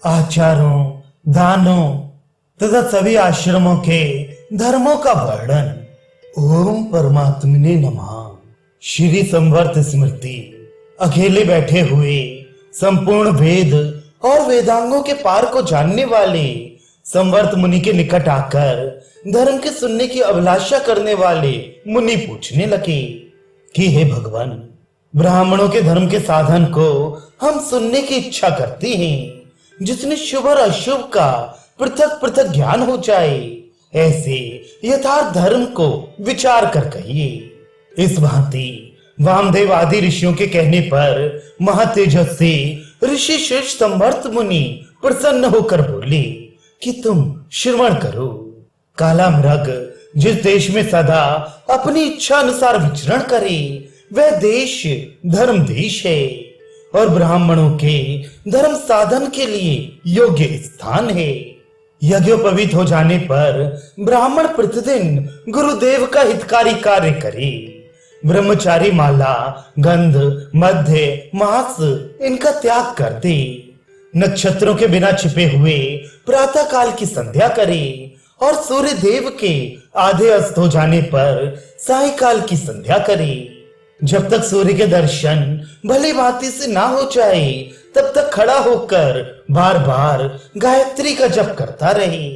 आचारों, दानों तथा सभी आश्रमों के धर्मों का वर्णन। ओम परमात्मने नमः। श्री संवर्त स्मृति। अकेले बैठे हुए संपूर्ण वेद और वेदांगों के पार को जानने वाले संवर्त मुनि के निकट आकर धर्म के सुनने की अभिलाषा करने वाले मुनि पूछने लगे कि हे भगवान, ब्राह्मणों के धर्म के साधन को हम सुनने की इच्छा करते हैं, जिसने शुभ और अशुभ का पृथक पृथक ज्ञान हो जाए, ऐसे यथार्थ धर्म को विचार कर कहिए। इस भांति वामदेव आदि ऋषियों के कहने पर महातेजस से ऋषि श्रेष्ठ संवर्त मुनि प्रसन्न होकर बोले कि तुम श्रवण करो। काला मृग जिस देश में सदा अपनी इच्छा अनुसार विचरण करे, वह देश धर्म देश है और ब्राह्मणों के धर्म साधन के लिए योग्य स्थान है। यज्ञोपवीत हो जाने पर ब्राह्मण प्रतिदिन गुरुदेव का हितकारी कार्य करे। ब्रह्मचारी माला, गंध, मध्य, मांस इनका त्याग कर दे। नक्षत्रों के बिना छिपे हुए प्रातः काल की संध्या करे और सूर्य देव के आधे अस्त हो जाने पर सायंकाल की संध्या करे। जब तक सूर्य के दर्शन भली भांति से ना हो जाए, तब तक खड़ा होकर बार बार गायत्री का जप करता रहे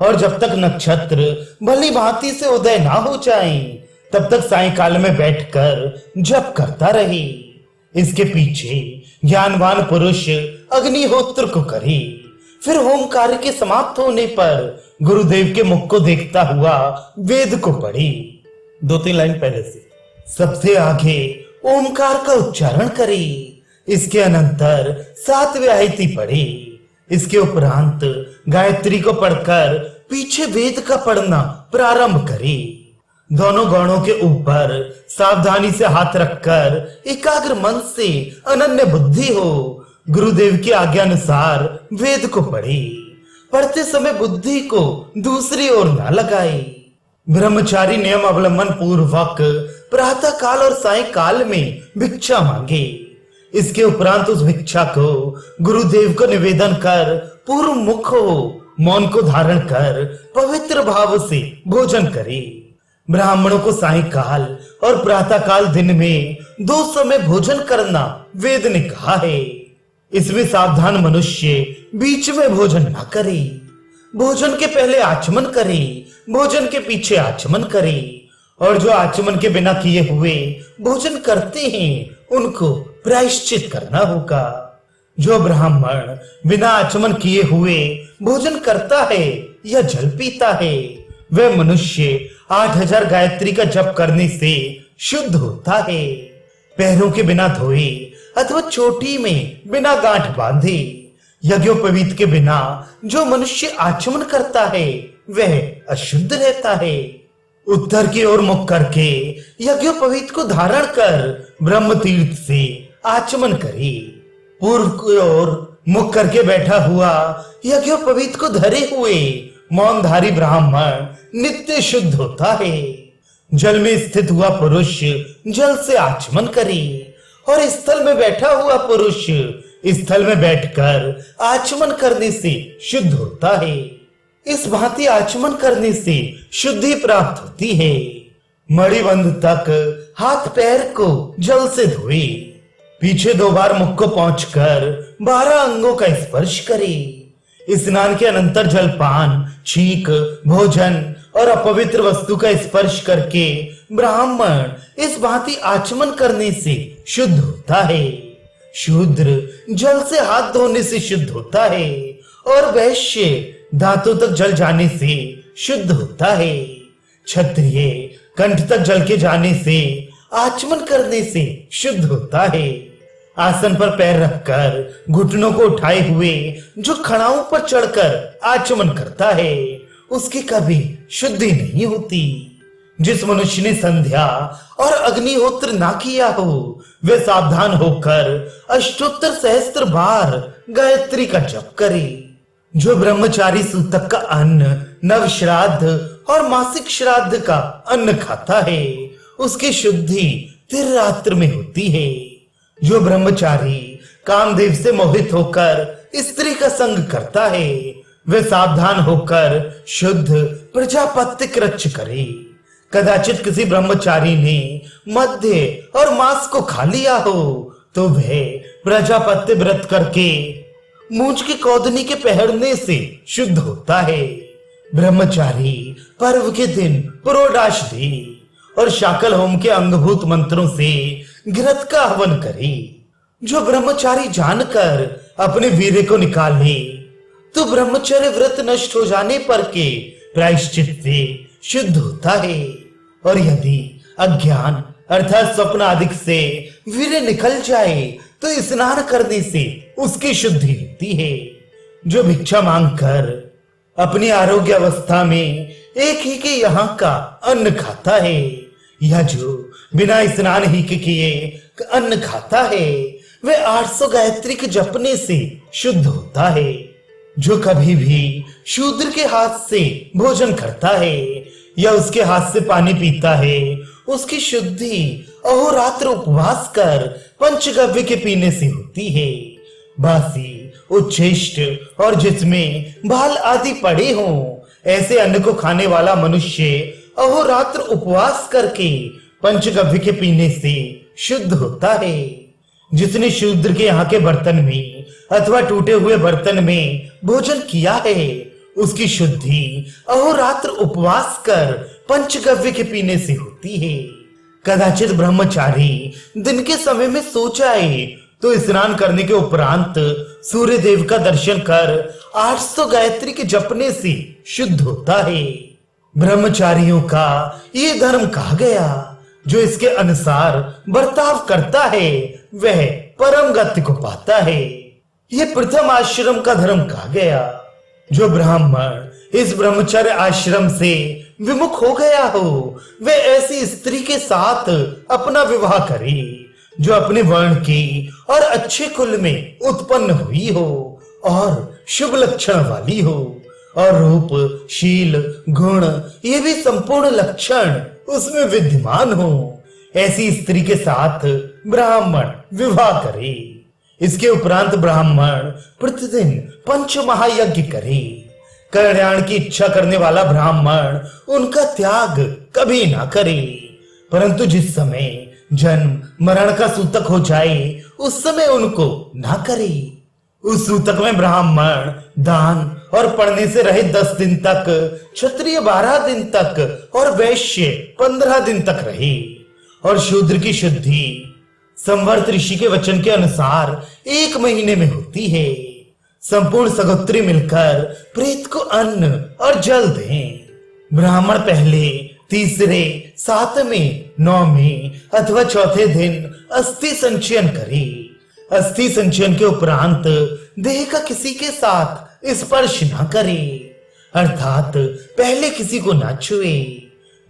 और जब तक नक्षत्र भली भांति से उदय ना हो जाए, तब तक सायंकाल में बैठकर जप करता रहे। इसके पीछे ज्ञानवान पुरुष अग्निहोत्र को करे, फिर होम कार्य के समाप्त होने पर गुरुदेव के मुख को देखता हुआ वेद को पढ़े। 2-3 लाइन पहले से। सबसे आगे ओमकार का उच्चारण करे, इसके अनंतर 7 आयति पढ़े, इसके उपरांत गायत्री को पढ़कर पीछे वेद का पढ़ना प्रारंभ करे। दोनों गणों के ऊपर सावधानी से हाथ रखकर एकाग्र मन से अनन्य बुद्धि हो गुरुदेव की आज्ञा अनुसार वेद को पढ़े। पढ़ते समय बुद्धि को दूसरी ओर न लगाए। ब्रह्मचारी नियम अवलंबन पूर्वक प्रातः काल और सायंकाल में भिक्षा मांगे। इसके उपरांत उस भिक्षा को गुरुदेव को निवेदन कर पूर्व मुख हो मौन को धारण कर पवित्र भाव से भोजन करे। ब्राह्मणों को सायंकाल और प्रातः काल दिन में 2 समय भोजन करना वेद ने कहा है। इसमें सावधान मनुष्य बीच में भोजन न करे। भोजन के पहले आचमन करे, भोजन के पीछे आचमन करे और जो आचमन के बिना किए हुए भोजन करते हैं उनको प्रायश्चित करना होगा। जो ब्राह्मण बिना आचमन किए हुए भोजन करता है या जल पीता है, वह मनुष्य 8000 गायत्री का जप करने से शुद्ध होता है। पैरों के बिना धोए अथवा चोटी में बिना गांठ बांधे, यज्ञोपवीत के बिना जो मनुष्य आचमन करता है वह अशुद्ध रहता है। उत्तर की ओर मुख करके यज्ञोपवीत को धारण कर ब्रह्म तीर्थ से आचमन करे। पूर्व की ओर मुख करके बैठा हुआ यज्ञोपवीत को धरे हुए मौनधारी ब्राह्मण नित्य शुद्ध होता है। जल में स्थित हुआ पुरुष जल से आचमन करे और स्थल में बैठा हुआ पुरुष स्थल में बैठकर आचमन करने से शुद्ध होता है। इस भांति आचमन करने से शुद्धि प्राप्त होती है। मणिबंध तक हाथ पैर को जल से धोए, पीछे 2 बार मुख को पहुंचकर 12 अंगों का स्पर्श करे। स्नान के अनंतर जलपान, छींक, भोजन और अपवित्र वस्तु का स्पर्श करके ब्राह्मण इस भांति आचमन करने से शुद्ध होता है। शूद्र जल से हाथ धोने से शुद्ध होता है और वैश्य दांतों तक जल जाने से शुद्ध होता है। क्षत्रिय कंठ तक जल के जाने से आचमन करने से शुद्ध होता है। आसन पर पैर रखकर घुटनों को उठाए हुए जो खड़ाओं पर चढ़कर आचमन करता है, उसकी कभी शुद्धि नहीं होती। जिस मनुष्य ने संध्या और अग्निहोत्र ना किया हो, वे सावधान होकर अष्टोत्तर सहस्त्र बार गायत्री का जप करे। जो ब्रह्मचारी सूतक का अन्न, नव श्राद्ध और मासिक श्राद्ध का अन्न खाता है, उसकी शुद्धि तिर्रात्र में होती है। जो ब्रह्मचारी कामदेव से मोहित होकर स्त्री का संग करता है वह सावधान होकर शुद्ध प्रजापत्य कृच्छ करे। कदाचित किसी ब्रह्मचारी ने मध्य और मांस को खा लिया हो तो वह प्रजापत्य व्रत करके मूंछ की कौदनी के पहरने से शुद्ध होता है। ब्रह्मचारी पर्व के दिन पुरोडाश दे और शाकल होम के अंगभूत मंत्रों से घृत का हवन करे। जो ब्रह्मचारी जानकर अपने वीर्य को निकाले तो ब्रह्मचर्य व्रत नष्ट हो जाने पर के प्रायश्चित से शुद्ध होता है। और यदि अज्ञान अर्थात स्वप्न आदि से वीर्य निकल जाए तो स्नान करने से उसकी शुद्धि होती है। जो भिक्षा मांगकर अपनी आरोग्य अवस्था में एक ही के यहाँ का अन्न खाता है या जो बिना स्नान ही के किए अन्न खाता है वह 800 गायत्री के जपने से शुद्ध होता है। जो कभी भी शूद्र के हाथ से भोजन करता है या उसके हाथ से पानी पीता है उसकी शुद्धि अहोरात्र उपवास कर पंचगव्य के पीने से होती है। बासी उच्छिष्ट और जिसमें भाल आदि पड़े हों ऐसे अन्न को खाने वाला मनुष्य अहोरात्र उपवास करके पंचगव्य के पीने से शुद्ध होता है। जिसने शूद्र के यहाँ के बर्तन में अथवा टूटे हुए बर्तन में भोजन किया है उसकी शुद्धि अहोरात्र उपवास कर पंचगव्य के पीने से होती है। कदाचित ब्रह्मचारी दिन के समय में सो जाए तो स्नान करने के उपरांत सूर्य देव का दर्शन कर 800 गायत्री के जपने से शुद्ध होता है। ब्रह्मचारियों का ये धर्म कहा गया। जो इसके अनुसार बर्ताव करता है वह परम गति को पाता है। यह प्रथम आश्रम का धर्म कहा गया। जो ब्राह्मण इस ब्रह्मचर्य आश्रम से विमुख हो गया हो वह ऐसी स्त्री के साथ अपना विवाह करे जो अपने वर्ण की और अच्छे कुल में उत्पन्न हुई हो और शुभ लक्षण वाली हो और रूप शील गुण ये भी संपूर्ण लक्षण उसमें विद्यमान हो। ऐसी स्त्री के साथ ब्राह्मण विवाह करे। इसके उपरांत ब्राह्मण प्रतिदिन पंच महायज्ञ करे। कल्याण की इच्छा करने वाला ब्राह्मण उनका त्याग कभी ना करे, परंतु जिस समय जन्म मरण का सूतक हो जाए उस समय उनको ना करे। उस सूतक में ब्राह्मण दान और पढ़ने से रहित 10 दिन तक, क्षत्रिय 12 दिन तक और वैश्य 15 दिन तक रहे। और शूद्र की शुद्धि संवर्त ऋषि के वचन के अनुसार 1 महीने में होती है। संपूर्ण सगोत्री मिलकर प्रेत को अन्न और जल दें। ब्राह्मण पहले, तीसरे, 7वें, 9वें अथवा चौथे दिन अस्थि संचयन करे। अस्थि संचयन के उपरांत देह का किसी के साथ स्पर्श न करे, अर्थात पहले किसी को न छुए।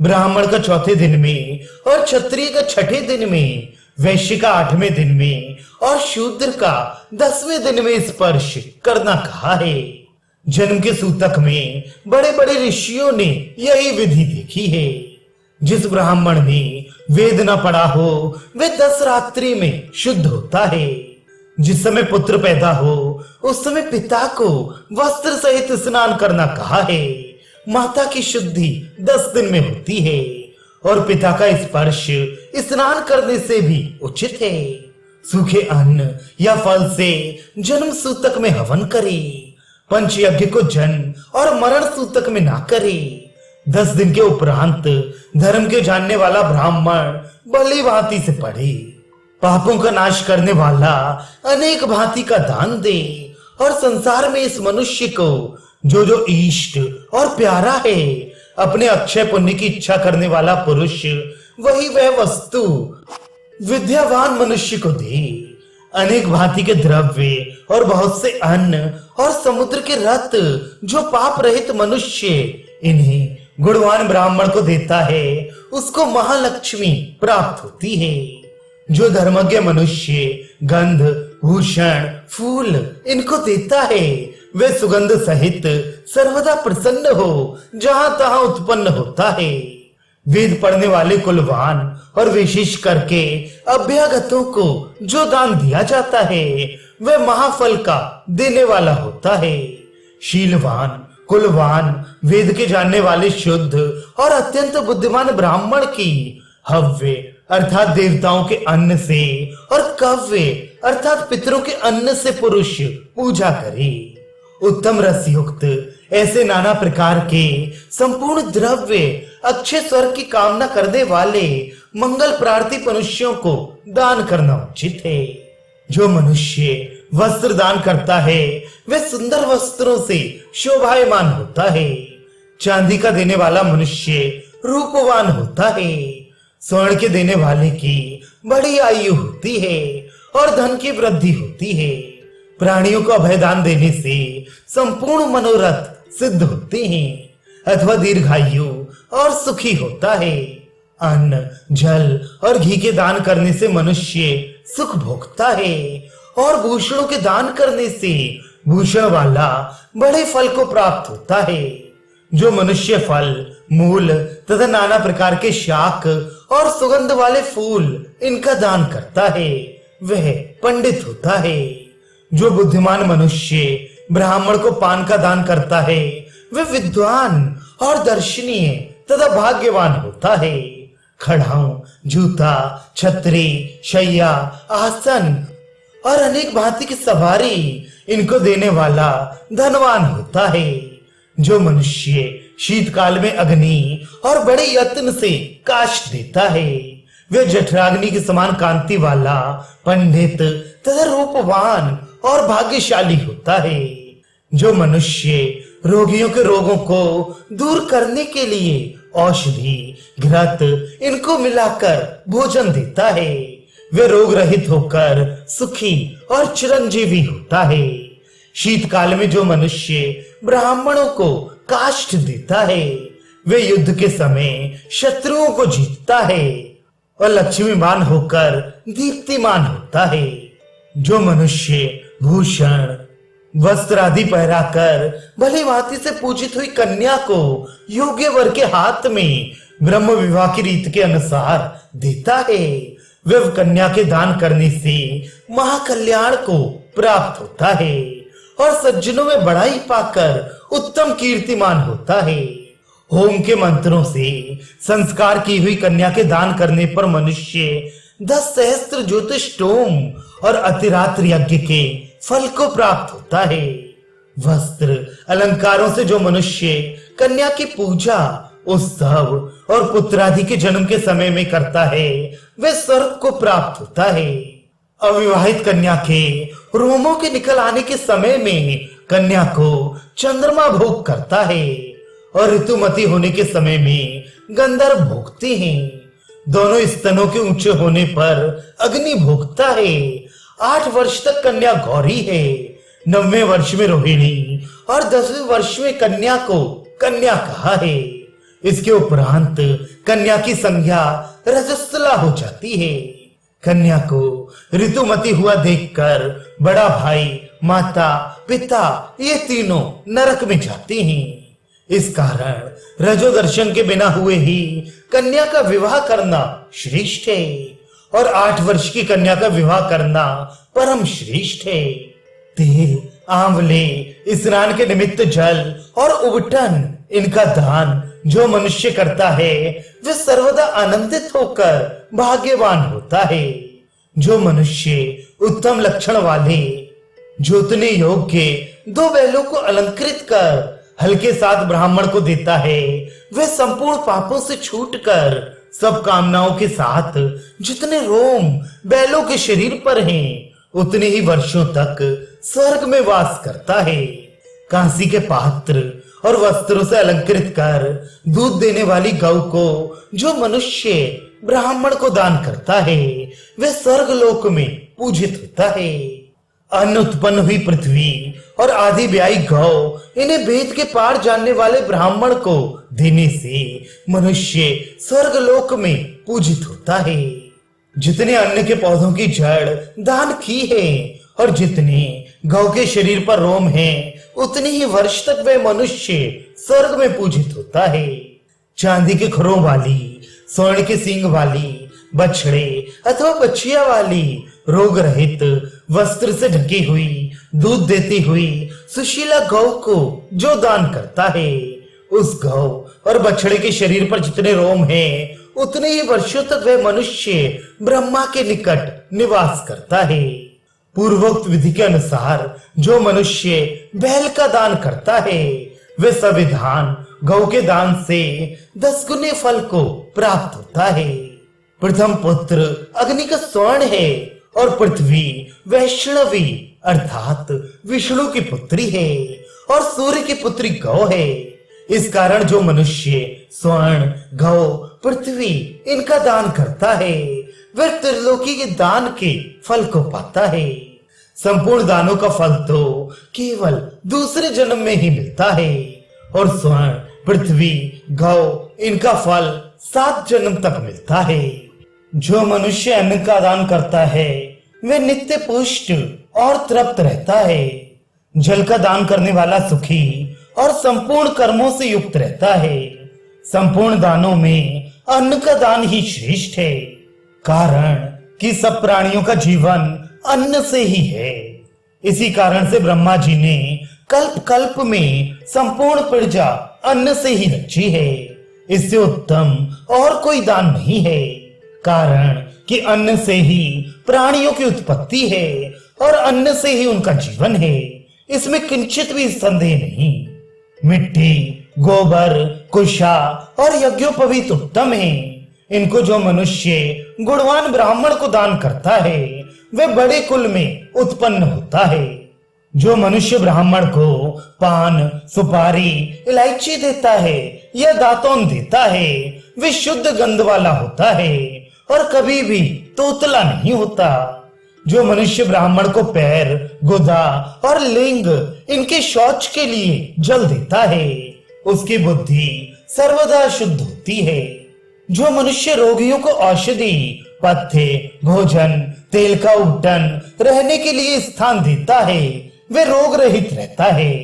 ब्राह्मण का 4थे दिन में और क्षत्रिय का 6ठे दिन में, वैश्य का 8वें दिन में और शूद्र का 10वें दिन में स्पर्श करना कहा है। जन्म के सूतक में बड़े बड़े ऋषियों ने यही विधि देखी है। जिस ब्राह्मण ने वेद न पढ़ा हो वह 10 रात्रि में शुद्ध होता है। जिस समय पुत्र पैदा हो उस समय पिता को वस्त्र सहित स्नान करना कहा है। माता की शुद्धि 10 दिन में होती है और पिता का स्पर्श स्नान करने से भी उचित है। सूखे अन्न या फल से जन्म सूतक में हवन करे। पंचयज्ञ को जन्म और मरण सूतक में ना करे। 10 दिन के उपरांत धर्म के जानने वाला ब्राह्मण भली भांति से पढ़े। पापों का नाश करने वाला अनेक भांति का दान दे और संसार में इस मनुष्य को जो जो इष्ट और प्यारा है, अपने अक्षय पुण्य की इच्छा करने वाला पुरुष वही वह वस्तु विद्यावान मनुष्य को दे। अनेक भांति के द्रव्य और बहुत से अन्न और समुद्र के रथ जो पाप रहित मनुष्य इन्हें गुणवान ब्राह्मण को देता है उसको महालक्ष्मी प्राप्त होती है। जो धर्मज्ञ मनुष्य गंध, भूषण, फूल इनको देता है वे सुगंध सहित सर्वदा प्रसन्न हो जहां तहां उत्पन्न होता है। वेद पढ़ने वाले कुलवान और विशेष करके अभ्यागतों को जो दान दिया जाता है वह महाफल का देने वाला होता है। शीलवान, कुलवान, वेद के जानने वाले शुद्ध और अत्यंत बुद्धिमान ब्राह्मण की हव्य अर्थात देवताओं के अन्न से और कव्य अर्थात पितरों के अन्न से पुरुष पूजा करे। उत्तम रस युक्त ऐसे नाना प्रकार के संपूर्ण द्रव्य अक्षय स्वर्ग की कामना करने वाले मंगल प्रार्थी मनुष्यों को दान करना उचित है। जो मनुष्य वस्त्र दान करता है वह सुंदर वस्त्रों से शोभायमान होता है। चांदी का देने वाला मनुष्य रूपवान होता है। स्वर्ण के देने वाले की बड़ी आयु होती है और धन की वृद्धि होती है। प्राणियों को अभयदान देने से संपूर्ण मनोरथ सिद्ध होते हैं अथवा दीर्घायु और सुखी होता है। अन्न, जल और घी के दान करने से मनुष्य सुख भोगता है और भूषणों के दान करने से भूषण वाला बड़े फल को प्राप्त होता है। जो मनुष्य फल, मूल तथा नाना प्रकार के शाक और सुगंध वाले फूल इनका दान करता है वह पंडित होता है। जो बुद्धिमान मनुष्य ब्राह्मण को पान का दान करता है वह विद्वान और दर्शनीय तथा भाग्यवान होता है। खड़ाऊ, जूता, छतरी, शैया, आसन और अनेक भांति की सवारी इनको देने वाला धनवान होता है। जो मनुष्य शीतकाल में अग्नि और बड़े यत्न से काष्ठ देता है वह जठराग्नि के समान कांति वाला पंडित तथा रूपवान और भाग्यशाली होता है। जो मनुष्य रोगियों के रोगों को दूर करने के लिए औषधि, घृत इनको मिलाकर भोजन देता है वे रोग रहित होकर सुखी और चिरंजीवी होता है। शीतकाल में जो मनुष्य ब्राह्मणों को काष्ठ देता है वे युद्ध के समय शत्रुओं को जीतता है और लक्ष्मीवान होकर दीप्तिमान होता है। जो मनुष्य भूषण, वस्त्र आदि पहराकर भली भांति से पूजित हुई कन्या को योग्य वर के हाथ में ब्रह्म विवाह की रीत के अनुसार देता है वह कन्या के दान करने से महाकल्याण को प्राप्त होता है और सज्जनों में बढ़ाई पाकर उत्तम कीर्तिमान होता है। होम के मंत्रों से संस्कार की हुई कन्या के दान करने पर मनुष्य 10 सहस्त्र ज्योतिषोम और अतिरात्र यज्ञ के फल को प्राप्त होता है। वस्त्र अलंकारों से जो मनुष्य कन्या की पूजा, उत्सव और पुत्रादि के जन्म के समय में करता है वह स्वर्ग को प्राप्त होता है। अविवाहित कन्या के रोमों के निकल आने के समय में कन्या को चंद्रमा भोग करता है और ऋतुमती होने के समय में गंधर्व भोगते हैं। दोनों स्तनों के ऊंचे होने पर अग्नि भोगता है। 8 वर्ष तक कन्या गौरी है, 9वें वर्ष में रोहिणी और 10वें वर्ष में कन्या को कन्या कहा है। इसके उपरांत कन्या की संज्ञा रजस्वला हो जाती है। कन्या को ऋतुमती हुआ देखकर बड़ा भाई, माता, पिता ये तीनों नरक में जाते हैं। इस कारण रजो दर्शन के बिना हुए ही कन्या का विवाह करना श्रेष्ठ है और 8 वर्ष की कन्या का विवाह करना परम श्रेष्ठ है। तेल, आंवले, स्नान के निमित्त जल और उबटन इनका दान जो मनुष्य करता है वह सर्वदा आनंदित होकर भाग्यवान होता है। जो मनुष्य उत्तम लक्षण वाले जोतने योग्य 2 बैलों को अलंकृत कर हल्के साथ ब्राह्मण को देता है वह संपूर्ण पापों से छूटकर सब कामनाओं के साथ जितने रोम बैलों के शरीर पर हैं उतने ही वर्षों तक स्वर्ग में वास करता है। कांसी के पात्र और वस्त्रों से अलंकृत कर दूध देने वाली गौ को जो मनुष्य ब्राह्मण को दान करता है वह स्वर्ग लोक में पूजित होता है। अन्न उत्पन्न हुई पृथ्वी और आदि ब्याई गौ इन्हें वेद के पार जानने वाले ब्राह्मण को देने से मनुष्य स्वर्ग लोक में पूजित होता है। जितने अन्न के पौधों की जड़ दान की है और जितने गौ के शरीर पर रोम है उतनी ही वर्ष तक वह मनुष्य स्वर्ग में पूजित होता है। चांदी के खुरों वाली, स्वर्ण के सींग वाली, बछड़े अथवा बछिया वाली रोग रहित वस्त्र से ढकी हुई, दूध देती हुई सुशीला गौ को जो दान करता है, उस गौ और बछड़े के शरीर पर जितने रोम हैं, उतने ही वर्षों तक वह मनुष्य ब्रह्मा के निकट निवास करता है। पूर्वोक्त विधि के अनुसार जो मनुष्य बैल का दान करता है, वह संविधान गौ के दान से 10 गुने फल को प्राप्त होता है। प्रथम पुत्र अग्नि का स्वर्ण है और पृथ्वी वैष्णवी अर्थात विष्णु की पुत्री है और सूर्य की पुत्री गौ है। इस कारण जो मनुष्य स्वर्ण, गौ, पृथ्वी इनका दान करता है, वह त्रिलोकी के दान के फल को पाता है। संपूर्ण दानों का फल तो केवल दूसरे जन्म में ही मिलता है और स्वर्ण, पृथ्वी, गौ इनका फल 7 जन्म तक मिलता है। जो मनुष्य अन्न का दान करता है, वह नित्य पुष्ट और तृप्त रहता है। जल का दान करने वाला सुखी और संपूर्ण कर्मों से युक्त रहता है। संपूर्ण दानों में अन्न का दान ही श्रेष्ठ है, कारण कि सब प्राणियों का जीवन अन्न से ही है। इसी कारण से ब्रह्मा जी ने कल्प कल्प में संपूर्ण प्रजा अन्न से ही रची है। इससे उत्तम और कोई दान नहीं है, कारण कि अन्न से ही प्राणियों की उत्पत्ति है और अन्न से ही उनका जीवन है। इसमें किंचित भी संदेह नहीं। मिट्टी, गोबर, कुशा और यज्ञोपवीत उत्तम है। इनको जो मनुष्य गुणवान ब्राह्मण को दान करता है, वह बड़े कुल में उत्पन्न होता है। जो मनुष्य ब्राह्मण को पान, सुपारी, इलायची देता है या दातून देता है, वह शुद्ध गंध वाला होता है और कभी भी तोतला नहीं होता। जो मनुष्य ब्राह्मण को पैर, गुदा और लिंग इनके शौच के लिए जल देता है, उसकी बुद्धि सर्वदा शुद्ध होती है। जो मनुष्य रोगियों को औषधि, पथ्य, भोजन, तेल का उबटन, रहने के लिए स्थान देता है, वह रोग रहित रहता है,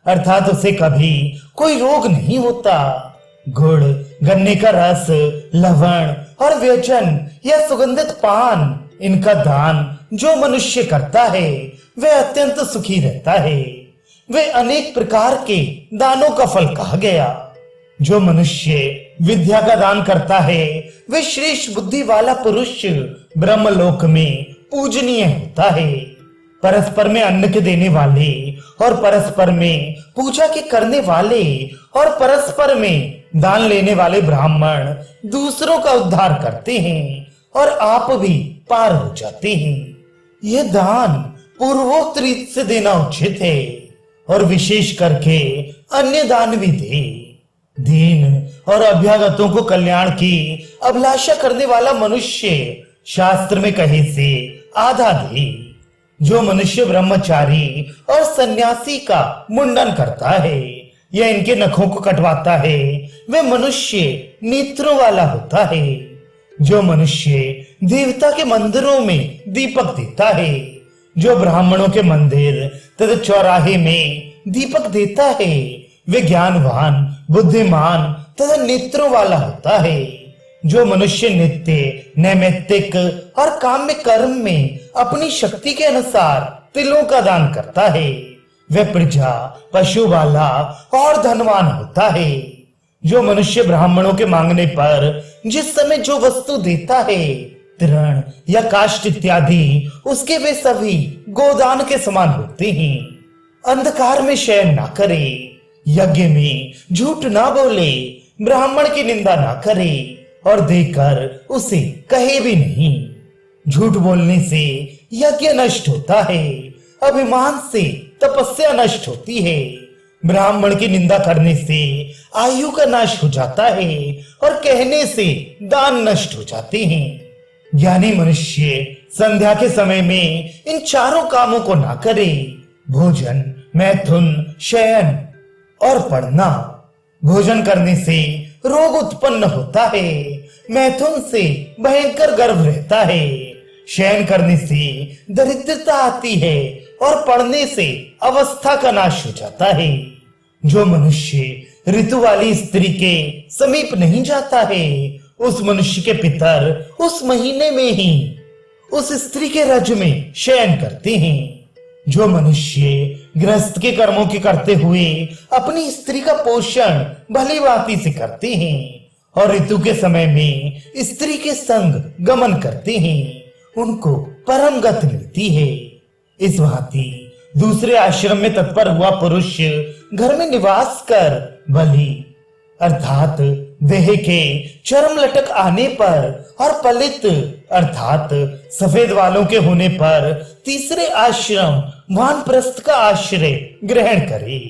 अर्थात उसे कभी कोई रोग नहीं होता। गुड़, गन्ने का रस, लवण और व्यंजन या सुगंधित पान इनका दान जो मनुष्य करता है, वह अत्यंत सुखी रहता है। वह अनेक प्रकार के दानों का फल कहा गया। जो मनुष्य विद्या का दान करता है, वह श्रेष्ठ बुद्धि वाला पुरुष ब्रह्मलोक में पूजनीय होता है। परस्पर में अन्न के देने वाले और परस्पर में पूजा के करने वाले और परस्पर में दान लेने वाले ब्राह्मण दूसरों का उद्धार करते हैं और आप भी पार हो जाते हैं। यह दान पूर्वोक्त रीत से देना उचित है और विशेष करके अन्य दान भी दे। दीन और अभ्यागतों को कल्याण की अभिलाषा करने वाला मनुष्य शास्त्र में कहे से आधा दे। जो मनुष्य ब्रह्मचारी और सन्यासी का मुंडन करता है या इनके नखों को कटवाता है, वह मनुष्य नेत्रों वाला होता है। जो मनुष्य देवता के मंदिरों में दीपक देता है, जो ब्राह्मणों के मंदिर तथा चौराहे में दीपक देता है, वे ज्ञानवान, बुद्धिमान तथा नेत्रों वाला होता है। जो मनुष्य नित्य, नैमित्तिक और काम्य कर्म में अपनी शक्ति के अनुसार तिलों का दान करता है, वह प्रजा, पशु वाला और धनवान होता है। जो मनुष्य ब्राह्मणों के मांगने पर जिस समय जो वस्तु देता है, तृण या काष्ठ इत्यादि, उसके वे सभी गोदान के समान होते हैं। अंधकार में शयन ना करे, यज्ञ में झूठ ना बोले, ब्राह्मण की निंदा ना करे और देकर उसे कहे भी नहीं। झूठ बोलने से यज्ञ नष्ट होता है, अभिमान से तपस्या नष्ट होती है, ब्राह्मण की निंदा करने से आयु का नाश हो जाता है और कहने से दान नष्ट हो जाते हैं। ज्ञानी मनुष्य संध्या के समय में इन चारों कामों को ना करे, भोजन, मैथुन, शयन और पढ़ना। भोजन करने से रोग उत्पन्न होता है, मैथुन से भयंकर गर्व रहता है, शयन करने से दरिद्रता आती है और पढ़ने से अवस्था का नाश हो जाता है। जो मनुष्य ऋतु वाली स्त्री के समीप नहीं जाता है, उस मनुष्य के पितर उस महीने में ही उस स्त्री के रज में शयन करते हैं। जो मनुष्य गृहस्थ के कर्मों के करते हुए अपनी स्त्री का पोषण भली भांति से करते हैं और ऋतु के समय में स्त्री के संग गमन करते हैं, उनको परम गति मिलती है। इस भांति दूसरे आश्रम में तत्पर हुआ पुरुष घर में निवास कर बलि अर्थात देह के चरम लटक आने पर और पलित अर्थात सफेद वालों के होने पर तीसरे आश्रम वानप्रस्थ का आश्रय ग्रहण करे,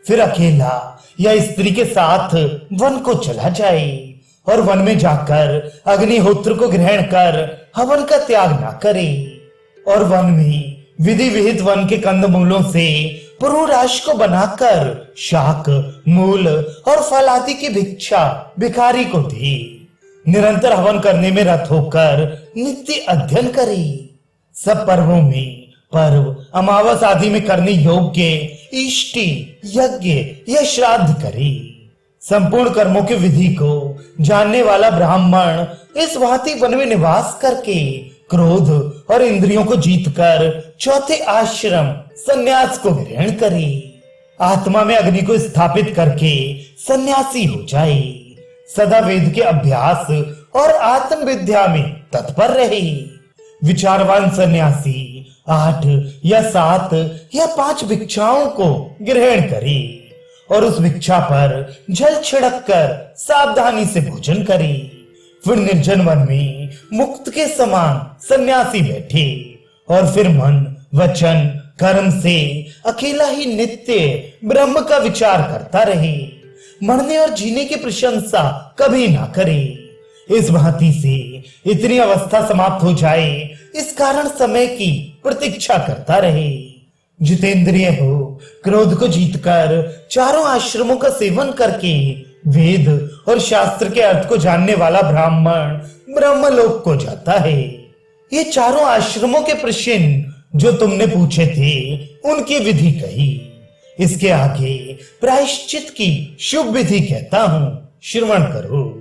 फिर अकेला या स्त्री के साथ वन को चला जाए और वन में जाकर अग्निहोत्र को ग्रहण कर हवन का त्याग ना करे और वन में विधि विहित वन के कंदमूलों से पुरुराश को बनाकर शाक मूल और फल आदि की भिक्षा भिखारी को दे। निरंतर हवन करने में रत होकर नित्य अध्ययन करे। सब पर्वों में पर्व अमावस आदि में करने योग्य इष्टि यज्ञ या श्राद्ध करे। संपूर्ण कर्मों की विधि को जानने वाला ब्राह्मण इस भांति वन में निवास करके क्रोध और इंद्रियों को जीतकर चौथे आश्रम सन्यास को ग्रहण करे। आत्मा में अग्नि को स्थापित करके सन्यासी हो जाए। सदा वेद के अभ्यास और आत्म विद्या में तत्पर रहे। विचारवान सन्यासी 8 या 7 या 5 भिक्षाओं को ग्रहण करे और उस भिक्षा पर जल छिड़क कर सावधानी से भोजन करे। फिर निर्जन वन में मुक्त के समान सन्यासी बैठे और फिर मन वचन कर्म से अकेला ही नित्य ब्रह्म का विचार करता रहे। मरने और जीने की प्रशंसा कभी ना करे। इस भांति से इतनी अवस्था समाप्त हो जाए, इस कारण समय की प्रतीक्षा करता रहे। जितेंद्रिय हो, क्रोध को जीतकर चारों आश्रमों का सेवन करके वेद और शास्त्र के अर्थ को जानने वाला ब्राह्मण ब्रह्मलोक को जाता है। ये चारों आश्रमों के प्रश्न जो तुमने पूछे थे, उनकी विधि कही। इसके आगे प्रायश्चित की शुभ विधि कहता हूं, श्रवण करो।